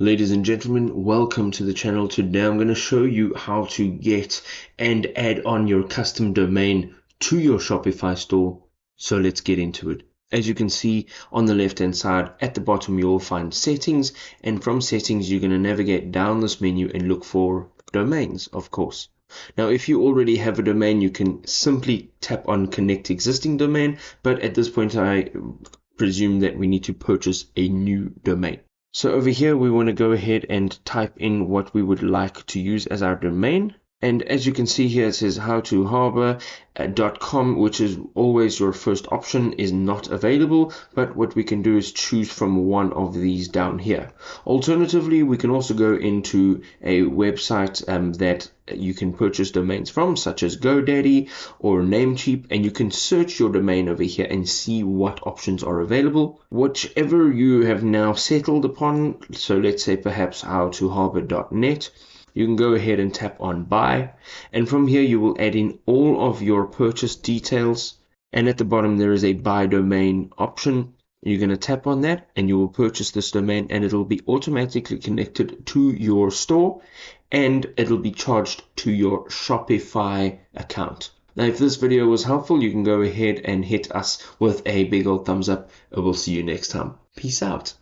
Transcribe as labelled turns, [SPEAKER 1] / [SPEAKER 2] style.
[SPEAKER 1] Ladies and gentlemen, welcome to the channel. Today I'm going to show you how to get and add on your custom domain to your Shopify store. So let's get into it. As you can see on the left hand side at the bottom, you'll find settings, and from settings you're going to navigate down this menu and look for domains, of course. Now if you already have a domain, you can simply tap on connect existing domain, but at this point I presume that we need to purchase a new domain. So over here, we want to go ahead and type in what we would like to use as our domain. And as you can see here, it says howtoharbor.com, which is always your first option, is not available. But what we can do is choose from one of these down here. Alternatively, we can also go into a website that you can purchase domains from, such as GoDaddy or Namecheap, and you can search your domain over here and see what options are available. Whichever you have now settled upon, so let's say perhaps howtoharbor.net, you can go ahead and tap on buy, and from here you will add in all of your purchase details, and at the bottom there is a buy domain option. You're going to tap on that and you will purchase this domain, and it'll be automatically connected to your store and it'll be charged to your Shopify account. Now if this video was helpful, you can go ahead and hit us with a big old thumbs up, and we'll see you next time. Peace out.